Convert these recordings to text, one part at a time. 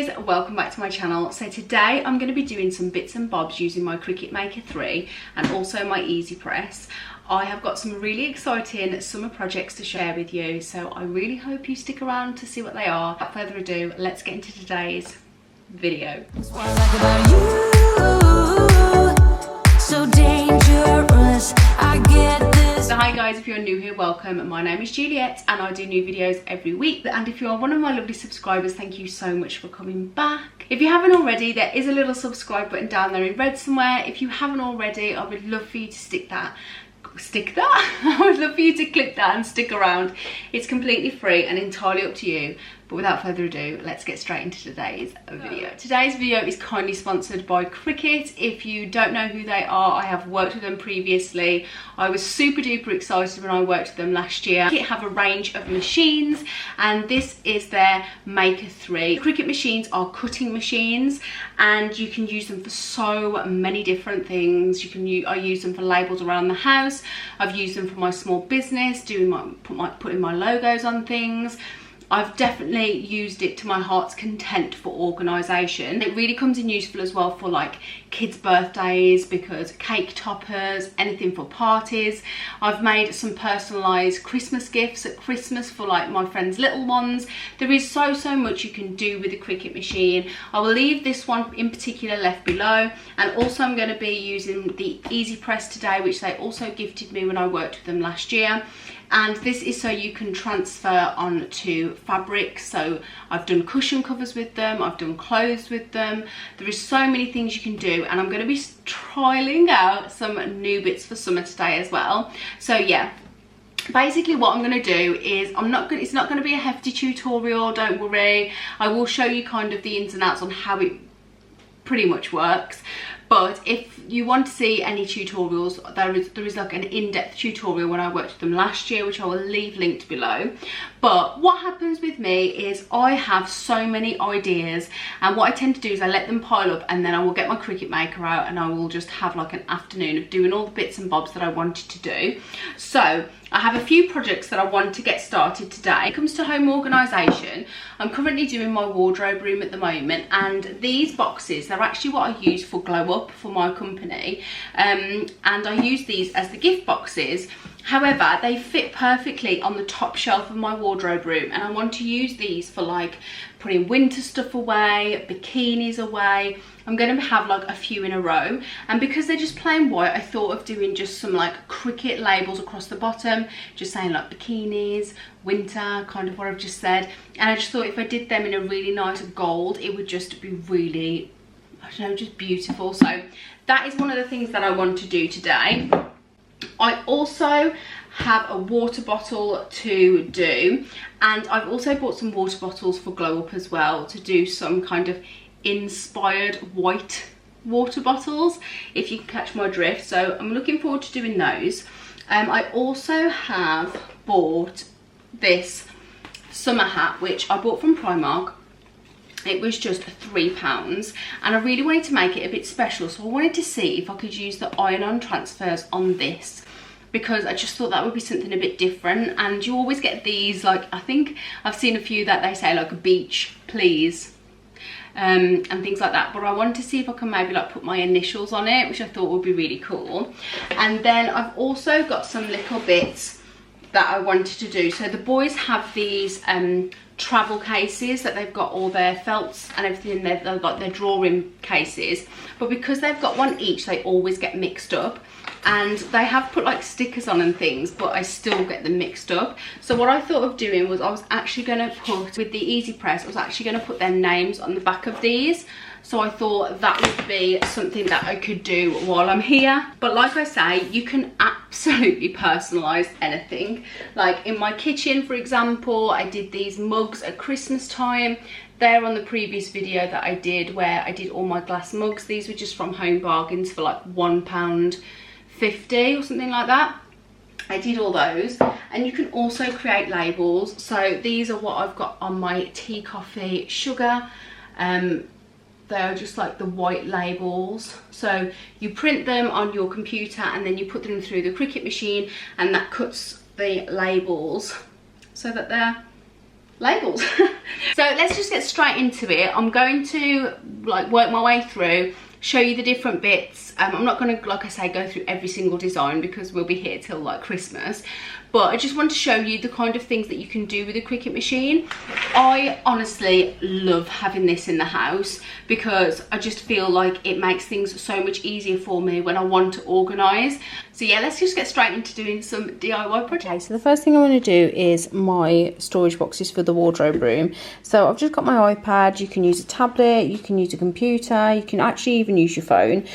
guys, welcome back to my channel. So today I'm going to be doing some bits and bobs using my Cricut Maker 3 and also my Easy Press. I have got some really exciting summer projects to share with you, so I really hope you stick around to see what they are. Without further ado, let's get into today's video. So dangerous, I get this. So hi guys, if you're new here, welcome. My name is Juliette and I do new videos every week. And if you are one of my lovely subscribers, thank you so much for coming back. If you haven't already, there is a little subscribe button down there in red somewhere. If you haven't already, I would love for you to I would love for you to click that and stick around. It's completely free and entirely up to you. But without further ado, let's get straight into today's video. Today's video is kindly sponsored by Cricut. If you don't know who they are, I have worked with them previously. I was super duper excited when I worked with them last year. Cricut have a range of machines and this is their Maker 3. Cricut machines are cutting machines and you can use them for so many different things. I use them for labels around the house. I've used them for my small business, putting my logos on things. I've definitely used it to my heart's content for organisation. It really comes in useful as well for like kids' birthdays, because cake toppers, anything for parties. I've made some personalised Christmas gifts at Christmas for like my friends' little ones. There is so much you can do with the Cricut machine. I will leave this one in particular left below, and also I'm going to be using the Easy Press today, which they also gifted me when I worked with them last year. And this is so you can transfer onto fabric. So I've done cushion covers with them, I've done clothes with them. There is so many things you can do, and I'm going to be trialing out some new bits for summer today as well. So yeah, basically what I'm going to do is it's not going to be a hefty tutorial, don't worry. I will show you kind of the ins and outs on how it pretty much works. But if you want to see any tutorials, there is like an in-depth tutorial when I worked with them last year, which I will leave linked below. But what happens with me is I have so many ideas, and what I tend to do is I let them pile up, and then I will get my Cricut Maker out and I will just have like an afternoon of doing all the bits and bobs that I wanted to do. So I have a few projects that I want to get started today. When it comes to home organisation, I'm currently doing my wardrobe room at the moment, and these boxes, they're actually what I use for Glow Up for my company, and I use these as the gift boxes. However, they fit perfectly on the top shelf of my wardrobe room, and I want to use these for like putting winter stuff away, bikinis away. I'm going to have like a few in a row, and because they're just plain white, I thought of doing just some like Cricut labels across the bottom, just saying like bikinis, winter, kind of what I've just said. And I just thought if I did them in a really nice gold, it would just be really, I don't know, just beautiful. So that is one of the things that I want to do today. I also have a water bottle to do, and I've also bought some water bottles for Glow Up as well, to do some kind of inspired white water bottles, if you can catch my drift. So I'm looking forward to doing those. I also have bought this summer hat, which I bought from Primark. It was just £3, and I really wanted to make it a bit special, so I wanted to see if I could use the iron-on transfers on this, because I just thought that would be something a bit different. And you always get these, like, I think I've seen a few that they say like beach please and things like that, but I wanted to see if I can maybe like put my initials on it, which I thought would be really cool. And then I've also got some little bits that I wanted to do. So the boys have these travel cases that they've got all their felts and everything in there. They've got their drawing cases, but because they've got one each, they always get mixed up, and they have put like stickers on and things, but I still get them mixed up. So what I thought of doing was I was actually going to put, with the Easy Press, I was actually going to put their names on the back of these. So I thought that would be something that I could do while I'm here. But like I say, you can absolutely personalise anything. Like in my kitchen, for example, I did these mugs at Christmas time. They're on the previous video that I did, where I did all my glass mugs. These were just from Home Bargains for like £1.50 or something like that. I did all those. And you can also create labels. So these are what I've got on my tea, coffee, sugar. They're just like the white labels. So you print them on your computer and then you put them through the Cricut machine, and that cuts the labels so that they're labels. So let's just get straight into it. I'm going to like work my way through, show you the different bits. I'm not going to, like I say, go through every single design because we'll be here till like Christmas, but I just want to show you the kind of things that you can do with a Cricut machine. I honestly love having this in the house because I just feel like it makes things so much easier for me when I want to organise. So yeah, let's just get straight into doing some DIY projects. Okay, so the first thing I want to do is my storage boxes for the wardrobe room. So I've just got my iPad. You can use a tablet, you can use a computer, you can actually even use your phone.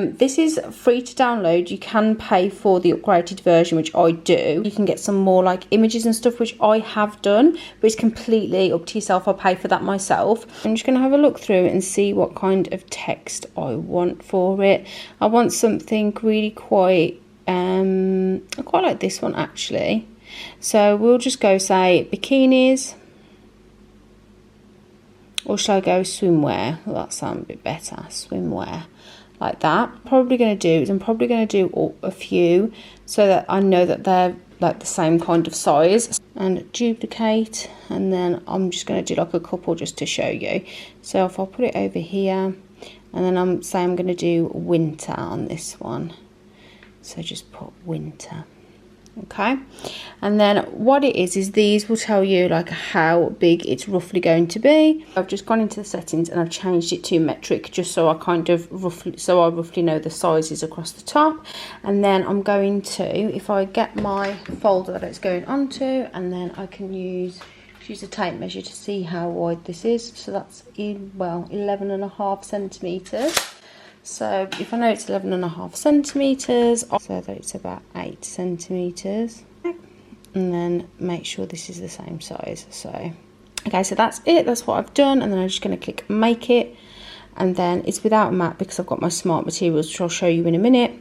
This is free to download. You can pay for the upgraded version, which I do. You can get some more like images and stuff, which I have done, but it's completely up to yourself. I'll pay for that myself. I'm just going to have a look through and see what kind of text I want for it. I want something really quite I quite like this one actually, so we'll just go say bikinis, or shall I go swimwear? Well, that sounds a bit better, swimwear, like that. Probably going to do is I'm probably going to do a few so that I know that they're like the same kind of size, and duplicate, and then I'm just going to do like a couple just to show you. So if I put it over here, and then I'm going to do winter on this one. So just put winter, okay? And then what it is these will tell you like how big it's roughly going to be. I've just gone into the settings and I've changed it to metric just so I kind of roughly know the sizes across the top. And then I'm going to, if I get my folder that it's going onto, and then I can use a tape measure to see how wide this is. So that's 11.5 centimeters. So if I know it's 11.5 centimeters, so that it's about 8 centimeters, and then make sure this is the same size. So okay, so that's it, that's what I've done. And then I'm just going to click make it, and then it's without a mat because I've got my smart materials, which I'll show you in a minute.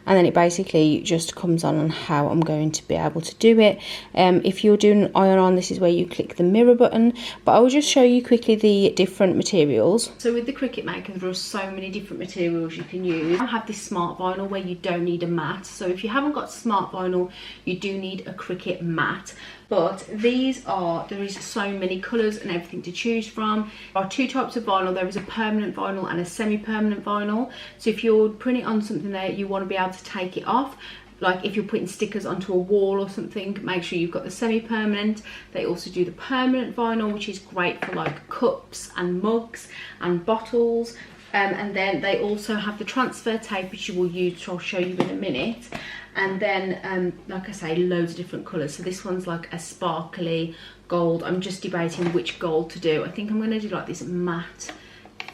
And then it basically just comes on how I'm going to be able to do it. If you're doing an iron on, this is where you click the mirror button, but I will just show you quickly the different materials. So with the Cricut Maker, there are so many different materials you can use. I have this smart vinyl where you don't need a mat, so if you haven't got smart vinyl, you do need a Cricut mat. But there is so many colours and everything to choose from. There are two types of vinyl. There is a permanent vinyl and a semi-permanent vinyl. So if you're printing on something that you want to be able to take it off, like if you're putting stickers onto a wall or something, make sure you've got the semi-permanent. They also do the permanent vinyl, which is great for like cups and mugs and bottles. And then they also have the transfer tape, which you will use, which I'll show you in a minute. And then like I say, loads of different colours. So this one's like a sparkly gold. I'm just debating which gold to do. I think I'm going to do like this matte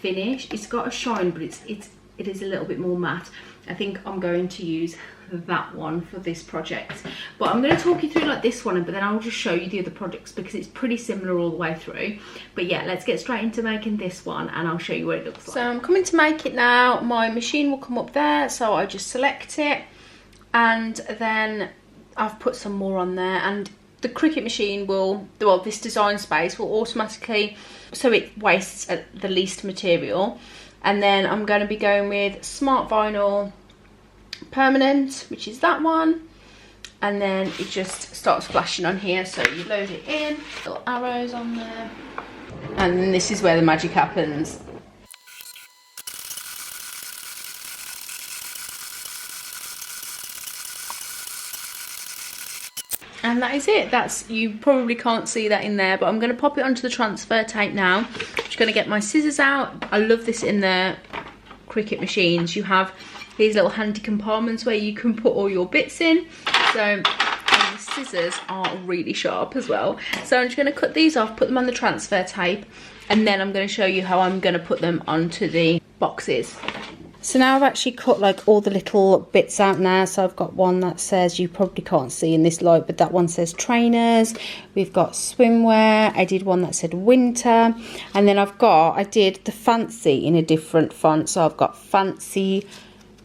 finish. It's got a shine, but it is a little bit more matte. I think I'm going to use that one for this project, but I'm going to talk you through like this one, but then I'll just show you the other projects because it's pretty similar all the way through. But yeah, let's get straight into making this one and I'll show you what it looks like. So I'm coming to make it now. My machine will come up there, so I just select it, and then I've put some more on there, and the Cricut machine will, well, this design space will automatically, so it wastes the least material. And then I'm going to be going with smart vinyl permanent, which is that one, and then it just starts flashing on here. So you load it in, little arrows on there, and then this is where the magic happens. And that is it. You probably can't see that in there, but I'm going to pop it onto the transfer tape now. I'm just going to get my scissors out. I love this in the Cricut machines. You have these little handy compartments where you can put all your bits in. So, and the scissors are really sharp as well. So I'm just going to cut these off, put them on the transfer tape, and then I'm going to show you how I'm going to put them onto the boxes. So now I've actually cut like all the little bits out now. So I've got one that says, you probably can't see in this light, but that one says trainers. We've got swimwear. I did one that said winter. And then I did the fancy in a different font. So I've got fancy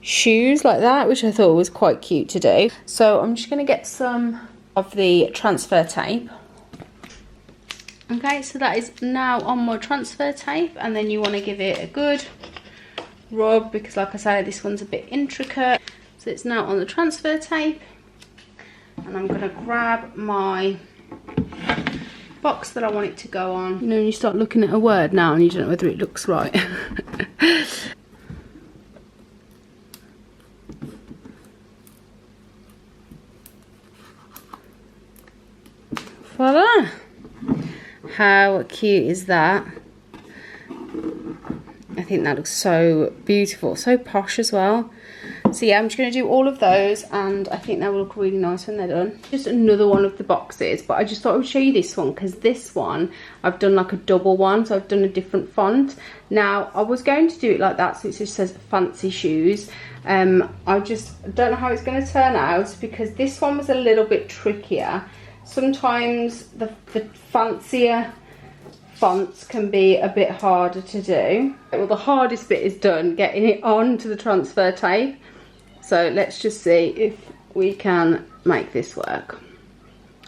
shoes like that, which I thought was quite cute to do. So I'm just going to get some of the transfer tape. Okay, so that is now on my transfer tape, and then you want to give it a good rub because, like I said, this one's a bit intricate. So it's now on the transfer tape, and I'm going to grab my box that I want it to go on. You know, when you start looking at a word now and you don't know whether it looks right. Voila! How cute is that? I think that looks so beautiful, so posh as well. So yeah, I'm just going to do all of those, and I think they will look really nice when they're done. Just another one of the boxes, but I just thought I would show you this one because this one I've done like a double one, so I've done a different font. Now I was going to do it like that, so it just says fancy shoes. I just don't know how it's going to turn out because this one was a little bit trickier. Sometimes the fancier fonts can be a bit harder to do. Well, the hardest bit is done, getting it onto the transfer tape. So let's just see if we can make this work.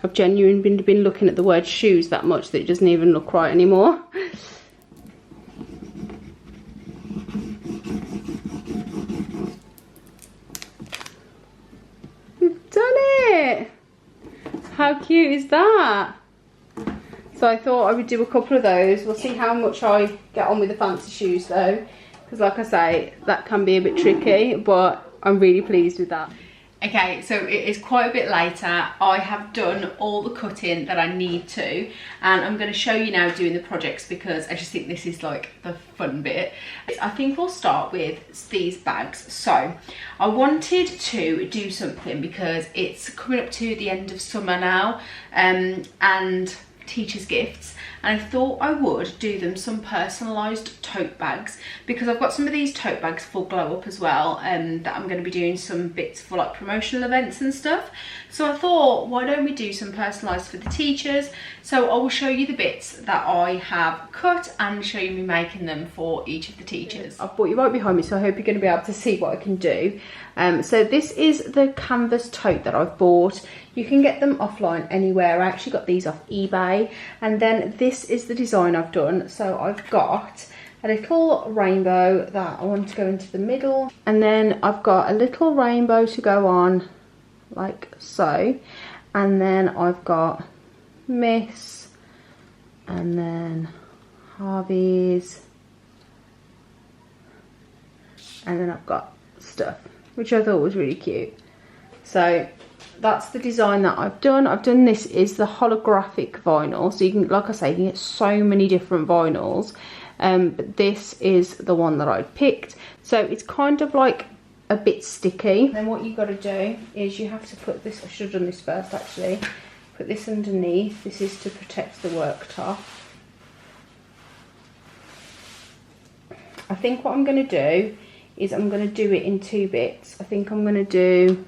I've genuinely been looking at the word shoes that much that it doesn't even look right anymore. We've done it! How cute is that? So I thought I would do a couple of those. We'll see how much I get on with the fancy shoes though, because like I say, that can be a bit tricky, but I'm really pleased with that. Okay, so it is quite a bit later. I have done all the cutting that I need to, and I'm going to show you now doing the projects because I just think this is like the fun bit. I think we'll start with these bags. So I wanted to do something because it's coming up to the end of summer now, and teachers' gifts, and I thought I would do them some personalised tote bags because I've got some of these tote bags for glow up as well, that I'm going to be doing some bits for like promotional events and stuff. So I thought, why don't we do some personalised for the teachers? So I will show you the bits that I have cut and show you me making them for each of the teachers. I've brought you right behind me, so I hope you're going to be able to see what I can do. So this is the canvas tote that I've bought. You can get them offline anywhere. I actually got these off eBay, and then this is the design I've done. So I've got a little rainbow that I want to go into the middle, and then I've got a little rainbow to go on like so, and then I've got Miss, and then Harvey's, and then I've got stuff, which I thought was really cute. So that's the design that I've done. This is the holographic vinyl, so you can, like I say, you can get so many different vinyls, but this is the one that I picked. So it's kind of like a bit sticky. Then what you got to do is you have to put this, I should have done this first actually, put this underneath. This is to protect the worktop. I think what I'm going to do is I'm going to do it in two bits. I think I'm going to do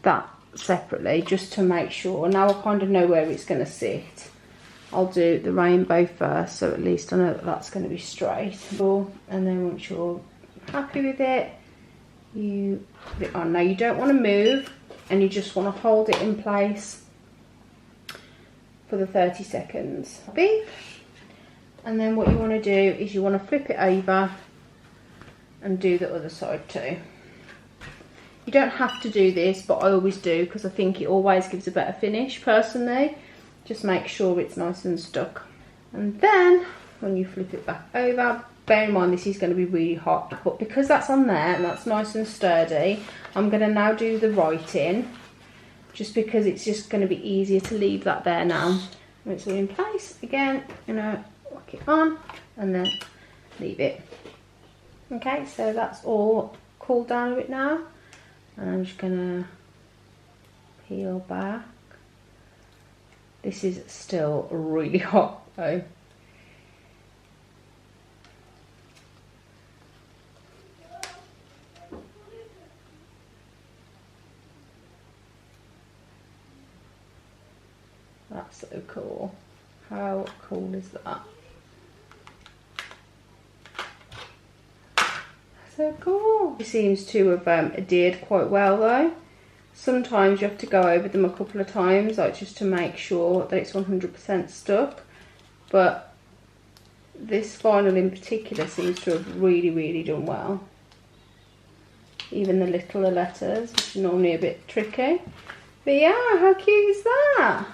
that separately just to make sure. Now I kind of know where it's going to sit. I'll do the rainbow first, so at least I know that that's going to be straight. And then once you're happy with it, you put it on. Now you don't want to move, and you just want to hold it in place for the 30 seconds. Beep. And then what you want to do is you want to flip it over and do the other side too. You don't have to do this, but I always do because I think it always gives a better finish personally. Just make sure it's nice and stuck. And then when you flip it back over, bear in mind this is going to be really hot, but because that's on there and that's nice and sturdy, I'm going to now do the writing, just because it's just going to be easier to leave that there now. When it's all in place, again, you know, whack it on and then leave it. Okay, so that's all cooled down a bit now, and I'm just going to peel back. This is still really hot though. That's so cool. How cool is that? So cool. It seems to have adhered quite well though. Sometimes you have to go over them a couple of times, like just to make sure that it's 100% stuck. But this vinyl in particular seems to have really, really done well. Even the littler letters, which are normally a bit tricky. But yeah, how cute is that?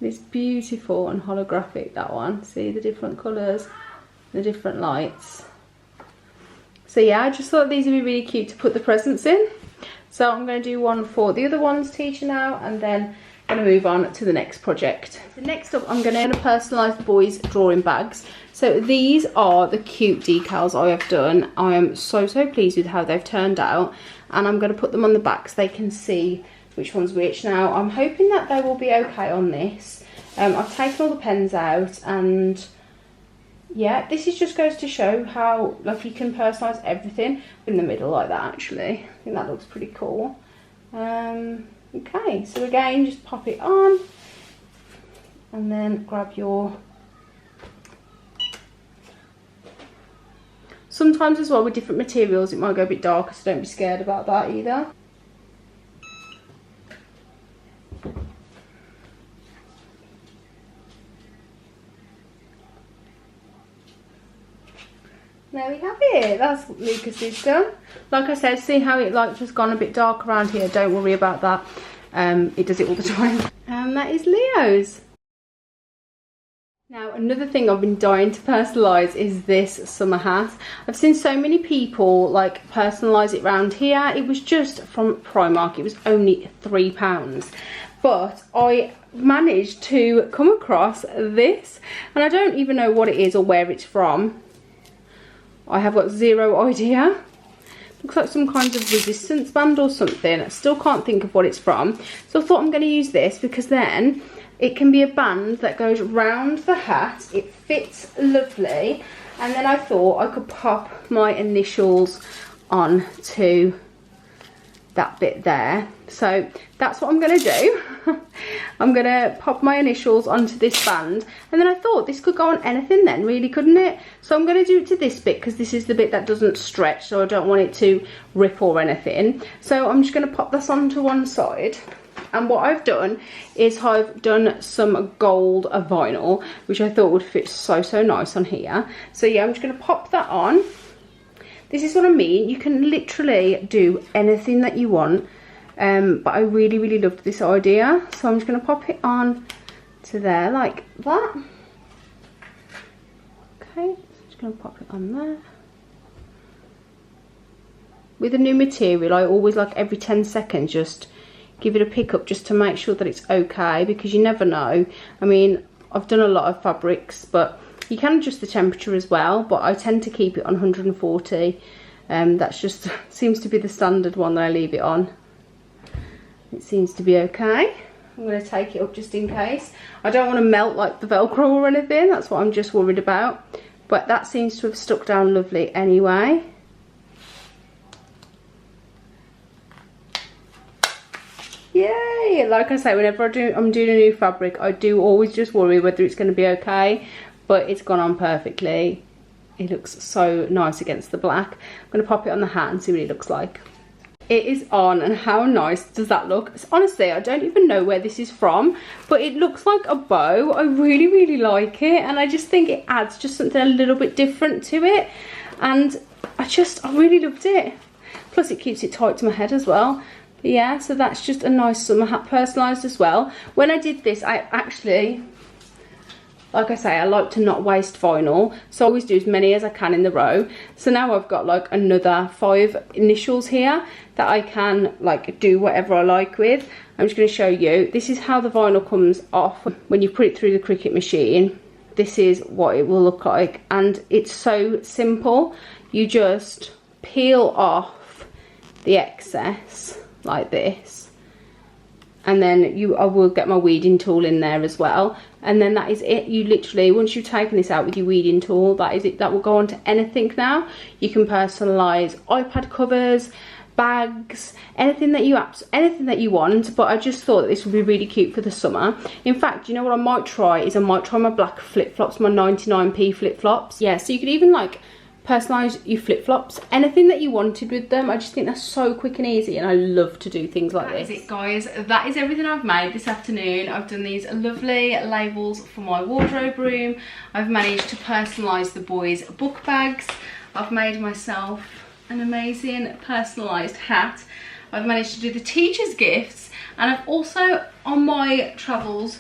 It's beautiful and holographic, that one. See the different colours, the different lights. So yeah, I just thought these would be really cute to put the presents in. So I'm going to do one for the other one's teacher now, and then I'm going to move on to the next project. So next up, I'm going to personalise the boys' drawing bags. So these are the cute decals I have done. I am so pleased with how they've turned out, and I'm going to put them on the back so they can see which one's which. Now I'm hoping that they will be okay on this. I've taken all the pens out, and yeah, this is just goes to show how like you can personalise everything in the middle like that. Actually, I think that looks pretty cool. Okay, so again, just pop it on, and then grab your. Sometimes as well with different materials it might go a bit darker, so don't be scared about that either. There we have it. That's what Lucas's done. Like I said, see how it like just gone a bit dark around here. Don't worry about that. It does it all the time. And that is Leo's. Now another thing I've been dying to personalise is this summer hat. I've seen so many people like personalise it round here. It was just from Primark. It was only £3. But I managed to come across this, and I don't even know what it is or where it's from. I have got zero idea. Looks like some kind of resistance band or something. I still can't think of what it's from. So I thought I'm going to use this because then it can be a band that goes round the hat. It fits lovely. And then I thought I could pop my initials on to that bit there. So that's what I'm going to do. I'm going to pop my initials onto this band, and then I thought this could go on anything then, really, couldn't it? So I'm going to do it to this bit because this is the bit that doesn't stretch, so I don't want it to rip or anything. So I'm just going to pop this onto one side, and what I've done is I've done some gold vinyl, which I thought would fit so nice on here. So yeah, I'm just going to pop that on. This is what I mean, you can literally do anything that you want, but I really loved this idea. So I'm just going to pop it on to there like that. Okay, so I'm just going to pop it on there. With a new material, I always like every 10 seconds just give it a pick up just to make sure that it's okay, because you never know. I mean, I've done a lot of fabrics, but you can adjust the temperature as well, but I tend to keep it on 140. That's just seems to be the standard one that I leave it on. It seems to be okay. I'm going to take it up just in case. I don't want to melt like the Velcro or anything. That's what I'm just worried about. But that seems to have stuck down lovely anyway. Yay! Like I say, whenever I'm doing a new fabric, I do always just worry whether it's going to be okay. But it's gone on perfectly. It looks so nice against the black. I'm going to pop it on the hat and see what it looks like. It is on, and how nice does that look? Honestly, I don't even know where this is from, but it looks like a bow. I really like it, and I just think it adds just something a little bit different to it, and I really loved it. Plus it keeps it tight to my head as well. But yeah, so that's just a nice summer hat personalised as well. When I did this, I actually, like I say, I like to not waste vinyl, so I always do as many as I can in the row. So now I've got like another 5 initials here that I can like do whatever I like with. I'm just going to show you. This is how the vinyl comes off when you put it through the Cricut machine. This is what it will look like, and it's so simple. You just peel off the excess like this, and then I will get my weeding tool in there as well, and then that is it. You literally, once you've taken this out with your weeding tool, that is it. That will go on to anything now. You can personalize iPad covers, bags, anything that you want. But I just thought that this would be really cute for the summer. In fact, you know what I might try is I might try my black flip-flops, my 99p flip-flops. Yeah, so you could even like personalize your flip-flops, anything that you wanted with them. I just think that's so quick and easy, and I love to do things like this. That is it, guys. That is everything I've made this afternoon. I've done these lovely labels for my wardrobe room. I've managed to personalize the boys' book bags. I've made myself an amazing personalized hat. I've managed to do the teachers' gifts, and I've also, on my travels,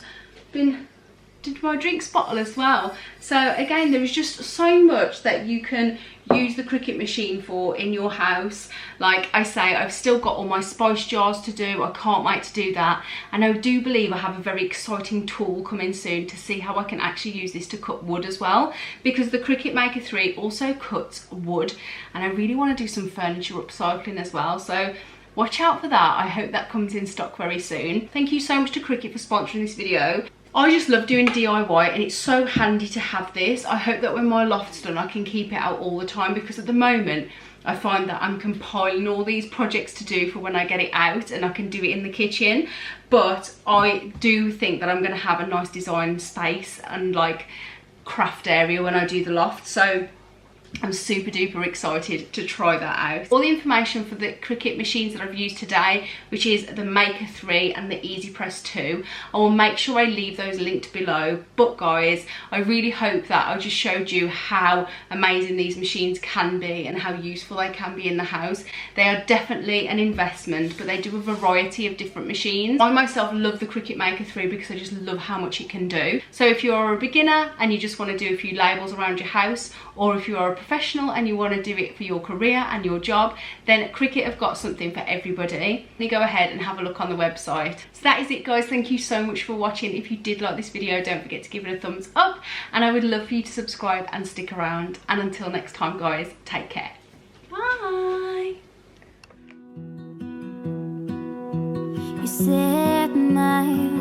did my drinks bottle as well. So again, there is just so much that you can use the Cricut machine for in your house. Like I say, I've still got all my spice jars to do. I can't wait to do that, and I do believe I have a very exciting tool coming soon to see how I can actually use this to cut wood as well, because the Cricut Maker 3 also cuts wood, and I really want to do some furniture upcycling as well. So watch out for that. I hope that comes in stock very soon. Thank you so much to Cricut for sponsoring this video. I just love doing DIY, and it's so handy to have this. I hope that when my loft's done I can keep it out all the time, because at the moment I find that I'm compiling all these projects to do for when I get it out and I can do it in the kitchen. But I do think that I'm going to have a nice design space and like craft area when I do the loft. So I'm super duper excited to try that out. All the information for the Cricut machines that I've used today, which is the Maker 3 and the Easy Press 2, I will make sure I leave those linked below. But guys, I really hope that I just showed you how amazing these machines can be and how useful they can be in the house. They are definitely an investment, but they do a variety of different machines. I myself love the Cricut Maker 3 because I just love how much it can do. So if you're a beginner and you just want to do a few labels around your house, or if you're a professional and you want to do it for your career and your job, then Cricut have got something for everybody. You go ahead and have a look on the website. So that is it guys, thank you so much for watching. If you did like this video, don't forget to give it a thumbs up, and I would love for you to subscribe and stick around. And until next time guys, take care. Bye. You set my